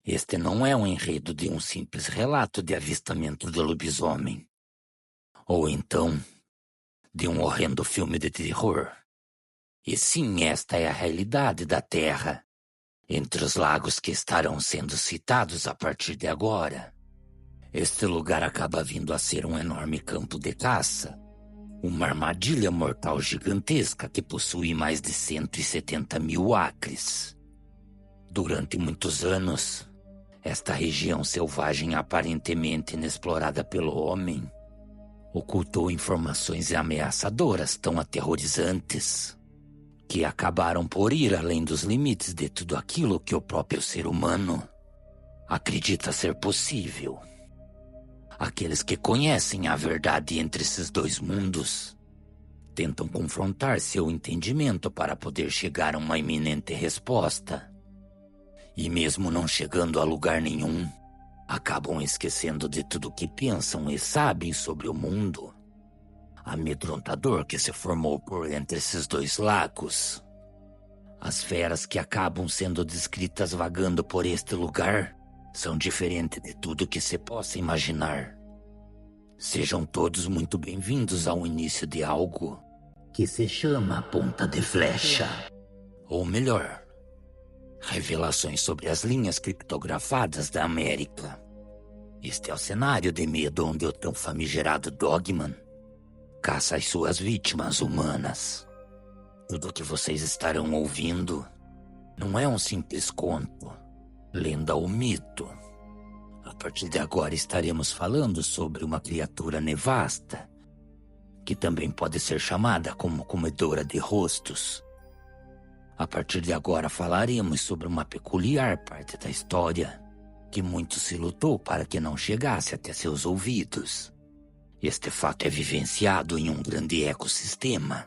Este não é um enredo de um simples relato de avistamento de lobisomem. Ou então, de um horrendo filme de terror. E sim, esta é a realidade da Terra, entre os lagos que estarão sendo citados a partir de agora. Este lugar acaba vindo a ser um enorme campo de caça, uma armadilha mortal gigantesca que possui mais de 170 mil acres. Durante muitos anos, esta região selvagem aparentemente inexplorada pelo homem ocultou informações ameaçadoras tão aterrorizantes que acabaram por ir além dos limites de tudo aquilo que o próprio ser humano acredita ser possível. Aqueles que conhecem a verdade entre esses dois mundos tentam confrontar seu entendimento para poder chegar a uma iminente resposta. E mesmo não chegando a lugar nenhum, acabam esquecendo de tudo o que pensam e sabem sobre o mundo amedrontador que se formou por entre esses dois lagos. As feras que acabam sendo descritas vagando por este lugar são diferentes de tudo que se possa imaginar. Sejam todos muito bem-vindos ao início de algo que se chama Ponta de Flecha. Ou melhor, revelações sobre as linhas criptografadas da América. Este é o cenário de medo onde o tão famigerado Dogman caça as suas vítimas humanas. Tudo o que vocês estarão ouvindo não é um simples conto, lenda ou mito. A partir de agora estaremos falando sobre uma criatura nevasta, que também pode ser chamada como comedora de rostos. A partir de agora falaremos sobre uma peculiar parte da história que muito se lutou para que não chegasse até seus ouvidos. Este fato é vivenciado em um grande ecossistema,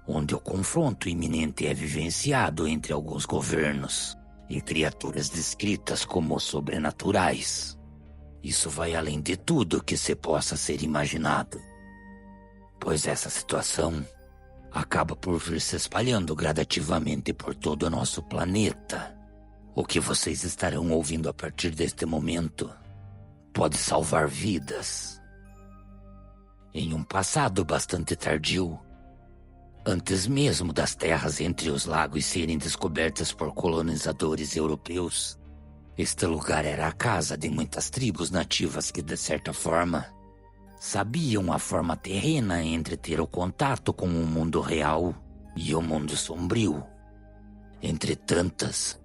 onde o confronto iminente é vivenciado entre alguns governos e criaturas descritas como sobrenaturais. Isso vai além de tudo que se possa ser imaginado, pois essa situação acaba por vir se espalhando gradativamente por todo o nosso planeta. O que vocês estarão ouvindo a partir deste momento pode salvar vidas. Em um passado bastante tardio, antes mesmo das terras entre os lagos serem descobertas por colonizadores europeus, este lugar era a casa de muitas tribos nativas que, de certa forma, sabiam a forma terrena entre ter o contato com o mundo real e o mundo sombrio. Entre tantas,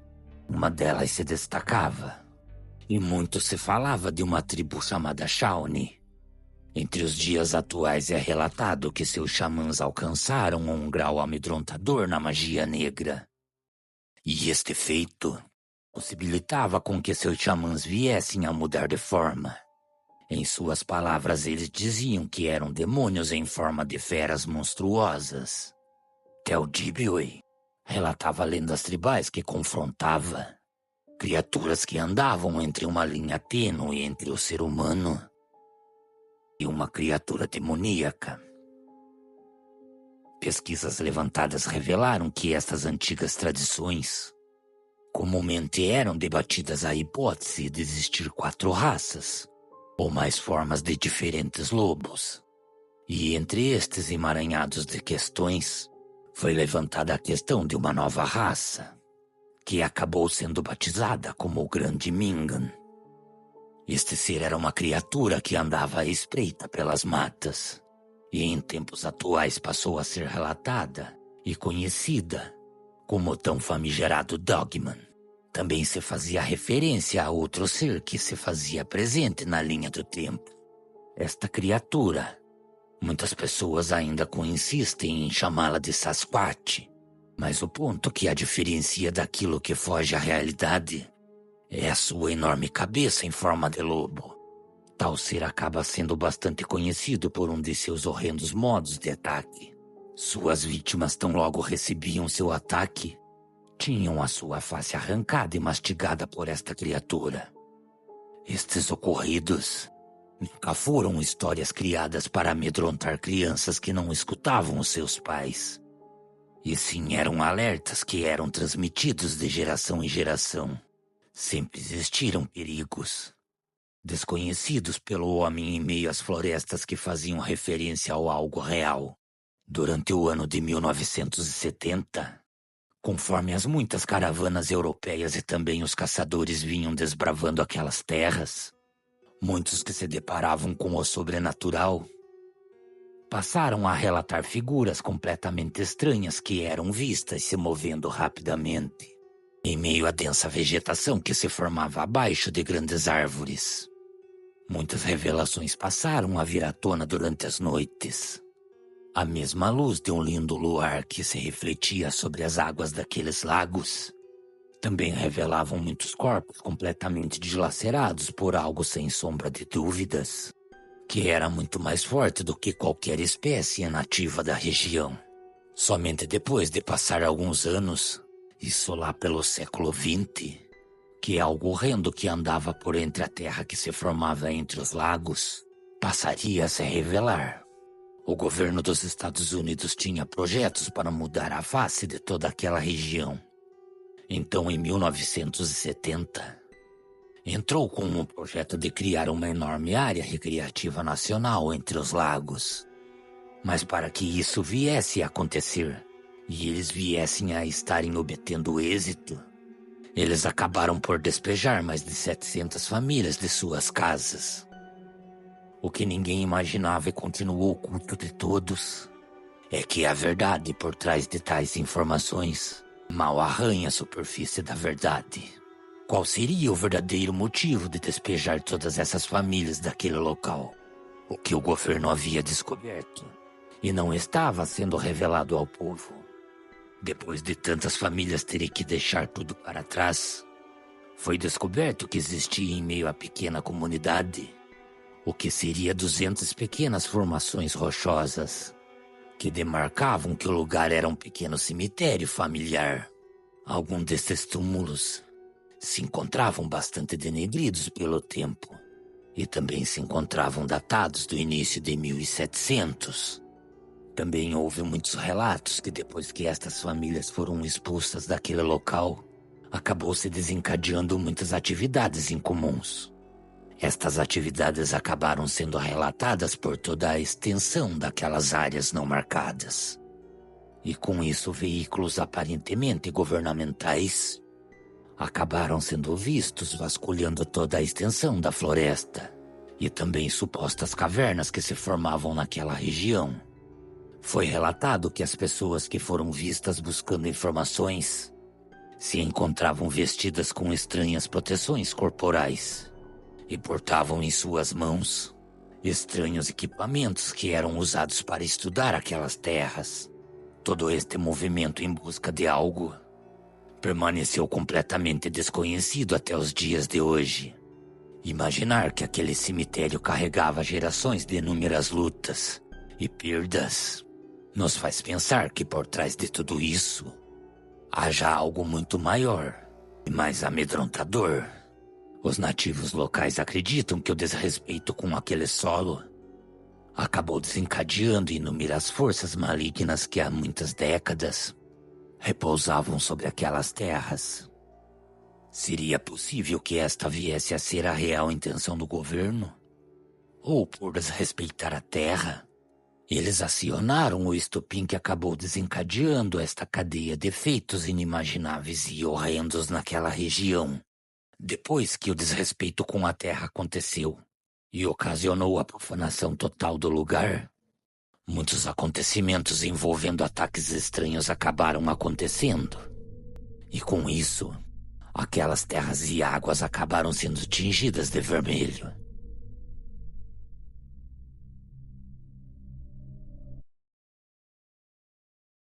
uma delas se destacava, e muito se falava de uma tribo chamada Shawnee. Entre os dias atuais é relatado que seus xamãs alcançaram um grau amedrontador na magia negra. E este feito possibilitava com que seus xamãs viessem a mudar de forma. Em suas palavras, eles diziam que eram demônios em forma de feras monstruosas. Teldibwe relatava lendas tribais que confrontava criaturas que andavam entre uma linha tênue entre o ser humano e uma criatura demoníaca. Pesquisas levantadas revelaram que estas antigas tradições comumente eram debatidas a hipótese de existir 4 raças, ou mais formas de diferentes lobos. E entre estes emaranhados de questões, foi levantada a questão de uma nova raça, que acabou sendo batizada como o Grande Mingan. Este ser era uma criatura que andava à espreita pelas matas, e em tempos atuais passou a ser relatada e conhecida como o tão famigerado Dogman. Também se fazia referência a outro ser que se fazia presente na linha do tempo. Esta criatura, muitas pessoas ainda insistem em chamá-la de Sasquatch, mas o ponto que a diferencia daquilo que foge à realidade é a sua enorme cabeça em forma de lobo. Tal ser acaba sendo bastante conhecido por um de seus horrendos modos de ataque. Suas vítimas tão logo recebiam seu ataque, tinham a sua face arrancada e mastigada por esta criatura. Estes ocorridos nunca foram histórias criadas para amedrontar crianças que não escutavam os seus pais. E sim eram alertas que eram transmitidos de geração em geração, Sempre existiram perigos, desconhecidos pelo homem em meio às florestas que faziam referência ao algo real. Durante o ano de 1970, conforme as muitas caravanas europeias e também os caçadores vinham desbravando aquelas terras, muitos que se deparavam com o sobrenatural passaram a relatar figuras completamente estranhas que eram vistas se movendo rapidamente, em meio à densa vegetação que se formava abaixo de grandes árvores. Muitas revelações passaram a vir à tona durante as noites. A mesma luz de um lindo luar que se refletia sobre as águas daqueles lagos também revelavam muitos corpos completamente dilacerados por algo sem sombra de dúvidas, que era muito mais forte do que qualquer espécie nativa da região. Somente depois de passar alguns anos, isso lá pelo século XX, que algo horrendo que andava por entre a terra que se formava entre os lagos passaria a se revelar. O governo dos Estados Unidos tinha projetos para mudar a face de toda aquela região. Então, em 1970, entrou com um projeto de criar uma enorme área recreativa nacional entre os lagos. Mas para que isso viesse a acontecer, e eles viessem a estarem obtendo êxito, eles acabaram por despejar mais de 700 famílias de suas casas. O que ninguém imaginava e continuou oculto de todos é que a verdade por trás de tais informações mal arranha a superfície da verdade. Qual seria o verdadeiro motivo de despejar todas essas famílias daquele local? O que o governo havia descoberto e não estava sendo revelado ao povo. Depois de tantas famílias terem que deixar tudo para trás, foi descoberto que existia em meio à pequena comunidade o que seria 200 pequenas formações rochosas que demarcavam que o lugar era um pequeno cemitério familiar. Alguns desses túmulos se encontravam bastante denegridos pelo tempo e também se encontravam datados do início de 1700. Também houve muitos relatos que depois que estas famílias foram expulsas daquele local, acabou se desencadeando muitas atividades incomuns. Estas atividades acabaram sendo relatadas por toda a extensão daquelas áreas não marcadas. E com isso, veículos aparentemente governamentais acabaram sendo vistos vasculhando toda a extensão da floresta e também supostas cavernas que se formavam naquela região. Foi relatado que as pessoas que foram vistas buscando informações se encontravam vestidas com estranhas proteções corporais e portavam em suas mãos estranhos equipamentos que eram usados para estudar aquelas terras. Todo este movimento em busca de algo permaneceu completamente desconhecido até os dias de hoje. Imaginar que aquele cemitério carregava gerações de inúmeras lutas e perdas nos faz pensar que por trás de tudo isso haja algo muito maior e mais amedrontador. Os nativos locais acreditam que o desrespeito com aquele solo acabou desencadeando inúmeras forças malignas que há muitas décadas repousavam sobre aquelas terras. Seria possível que esta viesse a ser a real intenção do governo? Ou por desrespeitar a terra, eles acionaram o estopim que acabou desencadeando esta cadeia de efeitos inimagináveis e horrendos naquela região? Depois que o desrespeito com a terra aconteceu e ocasionou a profanação total do lugar, muitos acontecimentos envolvendo ataques estranhos acabaram acontecendo. E com isso, aquelas terras e águas acabaram sendo tingidas de vermelho.